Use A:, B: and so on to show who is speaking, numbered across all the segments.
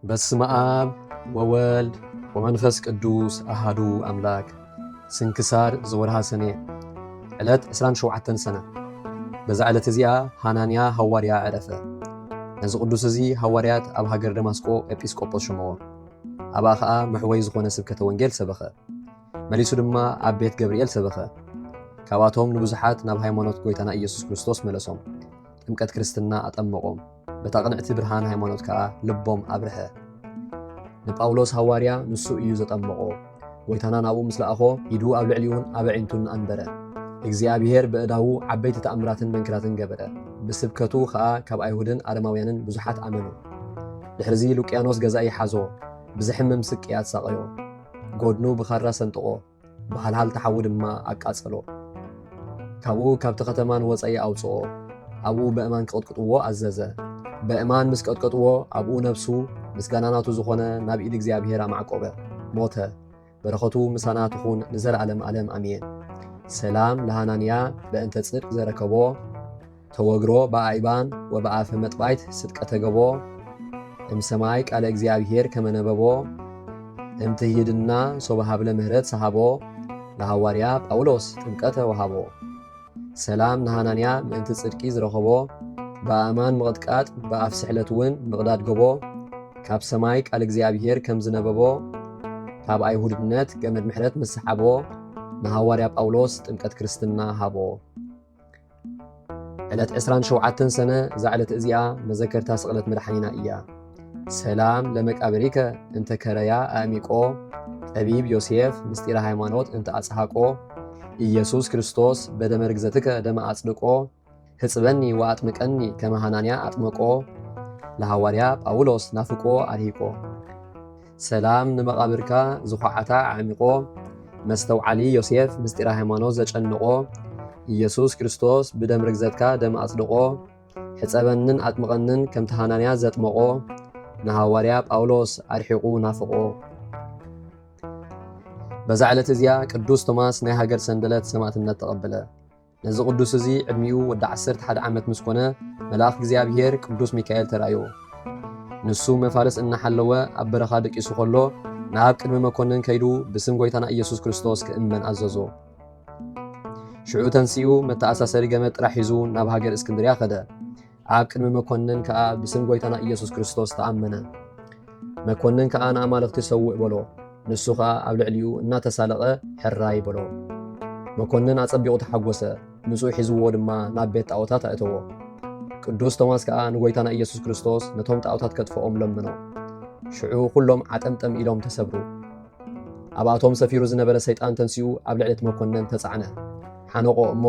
A: በስመ አብ ወወልድ ወመንፈስ ቅዱስ አሃዱ አምላክ። ስንክሳር ዘወርሃ ሰኔ ዕለት 27 ሰነ። በዛ ዕለት እዚኣ ሃናንያ ሐዋርያ ዕረፈ። ነዚ ቅዱስ እዚ ሐዋርያት ኣብ ሃገር ደማስቆ ኤጲስቆጶስ ሾመዎ። ኣብኣ ከዓ ምሕወይ ዝኾነ ስብከተ ወንጌል ሰበኸ። መሊሱ ድማ ኣብ ቤት ገብርኤል ሰበኸ። ካብኣቶም ንብዙሓት ናብ ሃይማኖት ጎይታና ኢየሱስ ክርስቶስ መለሶም። ጥምቀት ክርስትና ኣጠመቆም። በታ ቅንዕቲ ብርሃን ሃይማኖት ከዓ ልቦም ኣብርሐ። ንጳውሎስ ሐዋርያ ንሱ እዩ ዘጠመቆ። ጎይታና ናብኡ ምስ ለኣኾ ኢዱ ኣብ ልዕሊኡን ኣብ ኣዒንቱን ኣንበረ። እግዚኣብሔር ብእዳዉ ዓበይቲ ተኣምራትን መንክራትን ገበረ። ብስብከቱ ከዓ ካብ ኣይሁድን ኣረማውያንን ብዙሓት ኣመኑ። ድሕርዚ ሉቅያኖስ ገዛኢ ሓዞ፣ ብዝሕምም ስቅያት ሳቐዮ። ጎድኑ ብኻራ ሰንጥቆ፣ ብሃልሃል ተሓዊ ድማ ኣቃጸሎ። ካብኡ ካብቲ ከተማን ወፃኢ ኣውፅኦ። ኣብኡ በእማን ክቐጥቅጥዎ ኣዘዘ። በእማን ምስ ቀጥቀጥዎ ኣብኡ ነፍሱ ምስጋናናቱ ዝኾነ ናብ ኢድ እግዚኣብሔር ኣማዕቆበ፣ ሞተ። በረኸቱ ምሳና ትኹን ንዘለዓለም ዓለም ኣሜን። ሰላም ለሃናንያ በእንተ ጽድቅ ዘረከቦ፣ ተወግሮ በኣይባን ወበኣፈ መጥባይት ስጥቀተ ገቦ፣ እምሰማይ ቃለ እግዚኣብሔር ከመነበቦ፣ እምትሂድና ሶበ ሃብለ ምህረት ሰሃቦ፣ ለሐዋርያ ጳውሎስ ጥምቀተ ወሃቦ። ሰላም ንሃናንያ ምእንቲ ጽድቂ ዝረኸቦ፣ በኣማን ምቕጥቃጥ በኣፍ ስሕለት እውን ምቕዳድ ገቦ፣ ካብ ሰማይ ቃል እግዚኣብሔር ከም ዝነበቦ፣ ካብ ኣይሁድነት ገመድ ምሕረት ምስ ሰሓቦ፣ ንሐዋርያ ጳውሎስ ጥምቀት ክርስትና ሃቦ። ዕለት 27 ሰነ እዛ ዕለት እዚኣ መዘከርታ ስቕለት መድሓኒና እያ። ሰላም ለመቃብሪከ እንተ ከረያ ኣእሚቆ፣ ጠቢብ ዮሴፍ ምስጢረ ሃይማኖት እንተ ኣጽሓቆ፣ ኢየሱስ ክርስቶስ በደመ ርግዘትከ ደመ ኣጽድቆ፣ ህጽበኒ ወኣጥምቀኒ ከመ ሃናንያ ኣጥመቆ፣ ለሐዋርያ ጳውሎስ ናፍቆ ኣርሂቆ። ሰላም ንመቓብርካ ዝኳዓታ ዓሚቆ፣ መስተውዓሊ ዮሴፍ ምስጢረ ሃይማኖት ዘጨንቆ፣ ኢየሱስ ክርስቶስ ብደም ርግዘትካ ደም ኣጽድቆ፣ ሕጸበንን ኣጥምቐንን ከምቲ ሃናንያ ዘጥመቆ፣ ንሐዋርያ ጳውሎስ ኣርሒቁ ናፍቆ። በዛ ዕለት እዚኣ ቅዱስ ቶማስ ናይ ሃገር ሰንደለት ሰማዕትነት ተቐበለ። ነዚ ቅዱስ እዚ ዕድሚኡ ወዲ 11 ዓመት ምስ ኮነ መልኣኽ እግዚኣብሔር ቅዱስ ሚካኤል ተራእዮ። ንሱ መፋለስ እናሓለወ ኣብ በረኻ ደቂሱ ከሎ ናብ ቅድሚ መኮንን ከይዱ ብስም ጎይታና ኢየሱስ ክርስቶስ ክእመን ኣዘዞ። ሽዑ ተንሲኡ መተኣሳሰሪ ገመድ ጥራሕ ሒዙ ናብ ሃገር እስክንድርያ ኸደ። ኣብ ቅድሚ መኮንን ከዓ ብስም ጎይታና ኢየሱስ ክርስቶስ ተኣመነ። መኮንን ከዓ ንኣማልኽቲ ሰውእ በሎ። ንሱ ከዓ ኣብ ልዕሊኡ እናተሳለቐ ሕራይ በሎ። መኮንን ኣጸቢቑ ተሓጐሰ። ንጹ ሒዝዎ ድማ ናብ ቤት ጣዖታት ኣእተዎ። ቅዱስ ቶማስ ከዓ ንጎይታና ኢየሱስ ክርስቶስ ነቶም ጣዖታት ከጥፍኦም ለምኖ። ሽዑ ኩሎም ዓጠምጠም ኢሎም ተሰብሩ። ኣብኣቶም ሰፊሩ ዝነበረ ሰይጣን ተንሲኡ ኣብ ልዕሊ እቲ መኮንን ተጻዕነ። ሓነቆ እሞ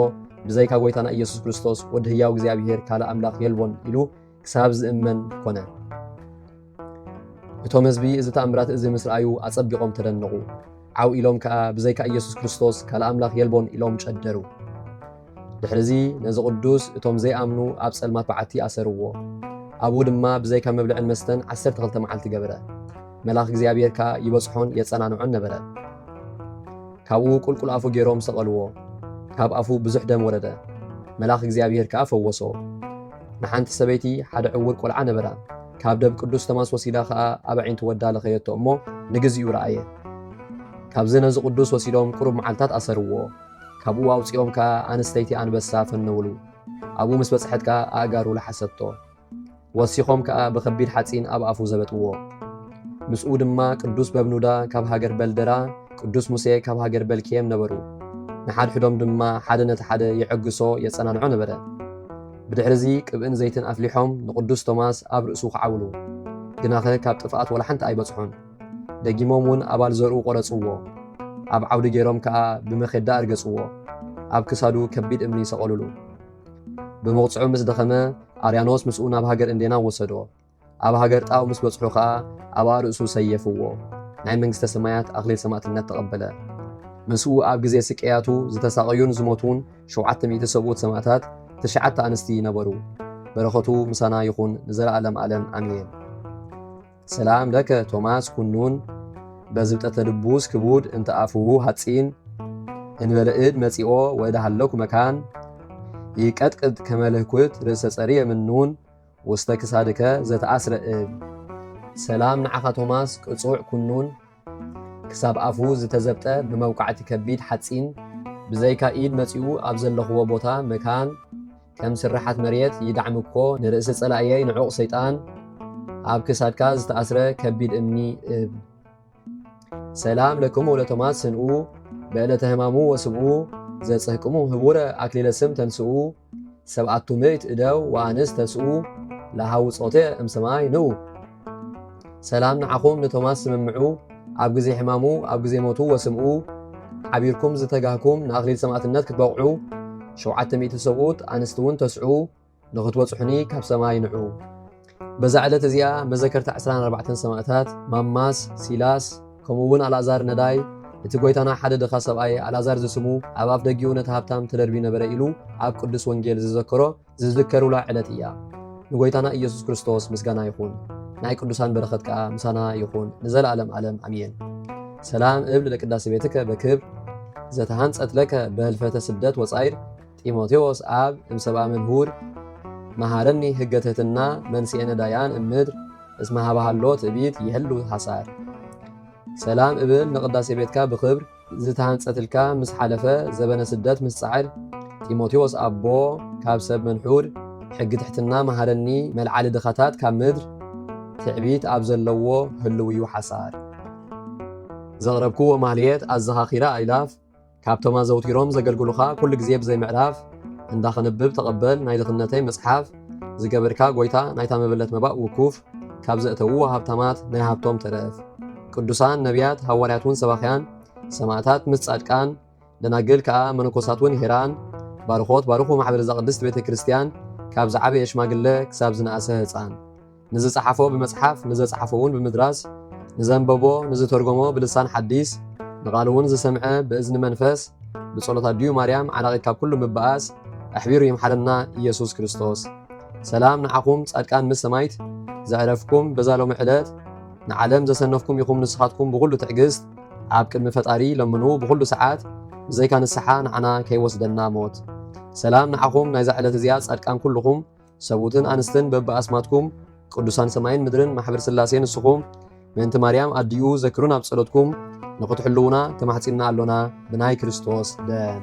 A: ብዘይካ ጎይታና ኢየሱስ ክርስቶስ ወዲ ህያው እግዚኣብሔር ካልእ ኣምላኽ የልቦን ኢሉ ክሳብ ዝእመን ኮነ። እቶም ህዝቢ እዚ ተኣምራት እዚ ምስ ረኣዩ ኣጸቢቖም ተደነቑ። ዓው ኢሎም ከዓ ብዘይካ ኢየሱስ ክርስቶስ ካልእ ኣምላኽ የልቦን ኢሎም ጨደሩ። ድሕሪዚ ነዚ ቅዱስ እቶም ዘይኣምኑ ኣብ ጸልማት በዓቲ ኣሰርዎ። ኣብኡ ድማ ብዘይካ መብልዕን መስተን 12 መዓልቲ ገበረ። መልኣኽ እግዚኣብሔር ከዓ ይበጽሖን የጸናንዖን ነበረ። ካብኡ ቁልቁል ኣፉ ገይሮም ሰቐልዎ። ካብ ኣፉ ብዙሕ ደም ወረደ። መልኣኽ እግዚኣብሔር ከዓ ፈወሶ። ንሓንቲ ሰበይቲ ሓደ ዕውር ቆልዓ ነበራ። ካብ ደብ ቅዱስ ቶማስ ወሲዳ ከዓ ኣብ ዒንቱ ወዳ ለኸየቶ እሞ ንግዚኡ ረኣየ። ካብዚ ነዚ ቅዱስ ወሲዶም ቁሩብ መዓልትታት ኣሰርዎ። ካብኡ ኣውፂኦም ከዓ ኣንስተይቲ ኣንበሳ ፈነውሉ። ኣብኡ ምስ በጽሐት ከዓ ኣእጋሩ ለሓሰቶ። ወሲኾም ከዓ ብኸቢድ ሓጺን ኣብ ኣፉ ዘበጥዎ። ምስኡ ድማ ቅዱስ በብኑዳ ካብ ሃገር በልደራ፣ ቅዱስ ሙሴ ካብ ሃገር በልክየም ነበሩ። ንሓድሕዶም ድማ ሓደ ነቲ ሓደ የዕግሶ የጸናንዖ ነበረ። ብድሕሪዚ ቅብእን ዘይትን ኣፍሊሖም ንቅዱስ ቶማስ ኣብ ርእሱ ክዓውሉ። ግናኸ ካብ ጥፍኣት ወላ ሓንቲ ኣይበጽሑን። ደጊሞም እውን ኣባል ዘርኡ ቆረጽዎ። ኣብ ዓውዲ ገይሮም ከዓ ብመኼዳ ኣርገጽዎ። ኣብ ክሳዱ ከቢድ እምኒ ሰቐሉሉ። ብምቕጽዑ ምስ ደኸመ ኣርያኖስ ምስኡ ናብ ሃገር እንዴና ወሰዶ። ኣብ ሃገር ጣው ምስ በጽሑ ከዓ ኣብ ርእሱ ሰየፍዎ። ናይ መንግሥተ ሰማያት ኣኽሊል ሰማዕትነት ተቐበለ። ምስኡ ኣብ ግዜ ስቅያቱ ዝተሳቐዩን ዝሞቱን 700 ሰብኡት ሰማዕታት 9 ኣንስቲ ነበሩ። በረኸቱ ምሳና ይኹን ንዘለዓለም ዓለም ኣሜን። ሰላም ለከ ቶማስ ኩኑን በዝብጠተ ልቡስ ክቡድ እንተ ኣፍሁ ሐጺን እንበለእድ መጺኦ ወዳሃለኩ መካን ይቀጥቅጥ ከመልህኩት ርእሰ ጸሪ የምኑን ውስተ ክሳድከ ዘተአስረ እብ ሰላም ንዓኻ ቶማስ ቅጹዕ ኩኑን ክሳብ ኣፉ ዝተዘብጠ ብመውቃዕቲ ከቢድ ሓጺን ብዘይካ ኢድ መጺኡ ኣብ ዘለኽዎ ቦታ መካን ከም ስራሓት መሬት ይዳዕምኮ ንርእሲ ጸላእየይ ንዑቕ ሰይጣን ኣብ ክሳድካ ዝተኣስረ ከቢድ እምኒ እብ ሰላም ለክሙ ለቶማስ ስንኡ በዕለተ ሕማሙ ወስብኡ ዘጽሕቅሙ ህቡረ ኣክሊለ ስም ተንስኡ ሰብኣቱ ምእት እደው ወኣንስ ተስኡ ለሃውጾቴ እምሰማይ ንኡ ሰላም ንዓኹም ንቶማስ ስምምዑ ኣብ ግዜ ሕማሙ ኣብ ግዜ ሞቱ ወስምኡ ሓቢርኩም ዝተጋህኩም ንኣክሊል ሰማዕትነት ክትበቕዑ 700 ሰብኡት ኣንስቲ እውን ተስዑ ንኽትበጽሑኒ ካብ ሰማይ ንዑ በዛ ዕለት እዚኣ መዘከርቲ 14 ሰማዕታት ማማስ ሲላስ ከምኡውን ኣልዓዛር ነዳይ እቲ ጎይታና ሓደ ድኻ ሰብኣይ ኣልዓዛር ዝስሙ ኣብ ኣፍ ደጊኡ ነቲ ሃብታም ተደርቢ ነበረ ኢሉ ኣብ ቅዱስ ወንጌል ዝዘከሮ ዝዝከሩላ ዕለት እያ ንጎይታና ኢየሱስ ክርስቶስ ምስጋና ይኹን ናይ ቅዱሳን በረኸት ከዓ ምሳና ይኹን ንዘለዓለም ዓለም ኣሜን ሰላም እብል ለቅዳሴ ቤትከ በክብር ዘተሃንጸት ለከ በህልፈተ ስደት ወጻይር ጢሞቴዎስ ኣብ እምሰብኣ መንሁር መሃረኒ ህገትህትና መንስኤ ነዳያን እምድር እስመ ሃባሃሎ ትዕቢት ይህሉ ሓሳር ሰላም እብል ንቅዳሴ ቤትካ ብክብር ዝተሃንጸትልካ ምስ ሓለፈ ዘበነ ስደት ምስ ጻዕር ጢሞቴዎስ ኣቦ ካብ ሰብ መንሑር ሕጊ ትሕትና መሃረኒ መልዓሊ ድኻታት ካብ ምድር ትዕቢት ኣብ ዘለዎ ህልው እዩ ሓሳር ዘቕረብክዎ ማህልየት ኣዘኻኺራ ኣይላፍ ካብቶም ኣዘውቲሮም ዘገልግሉኻ ኩሉ ግዜ ብዘይ ምዕራፍ እንዳኸንብብ ተቐበል ናይ ድኽነተይ መጽሓፍ ዝገበርካ ጎይታ ናይታ መበለት መባእ ውኩፍ ካብ ዘእተውዎ ሃብታማት ናይ ሃብቶም ተረፍ ቅዱሳን ነቢያት ሃዋርያት እውን ሰባኽያን ሰማዕታት ምስ ጻድቃን ደናግል ከዓ መነኮሳት እውን ሄራን ባርኾት ባርኹ ማሕበር ዘቅድስት ቤተ ክርስቲያን ካብ ዝዓበየ ሽማግለ ክሳብ ዝነኣሰ ህፃን ንዝጸሓፎ ብመጽሓፍ ንዘጸሓፎ እውን ብምድራስ ንዘንበቦ ንዝተርጎሞ ብልሳን ሓዲስ ንቓል እውን ዝሰምዐ ብእዝኒ መንፈስ ብጸሎት ኣድዩ ማርያም ዓላቒት ካብ ኩሉ ምበኣስ ኣሕቢሩ ይምሓረና ኢየሱስ ክርስቶስ ሰላም ንዓኹም ጻድቃን ምስ ሰማይት ዘዕረፍኩም በዛሎም ዕለት ንዓለም ዘሰነፍኩም ኢኹም ንስኻትኩም ብኩሉ ትዕግስት ኣብ ቅድሚ ፈጣሪ ለምኑ ብኩሉ ሰዓት ብዘይካ ንስሓ ንዓና ከይወስደና ሞት ሰላም ንዓኹም ናይዛ ዕለት እዚኣ ጻድቃን ኩልኹም ሰብኡትን ኣንስትን በብኣስማትኩም ቅዱሳን ሰማይን ምድርን ማሕበር ስላሴ ንስኹም ምእንቲ ማርያም ኣድዩ ዘክሩን ኣብ ጸሎትኩም ንኽትሕልውና ተማሕጺና ኣሎና ብናይ ክርስቶስ ደም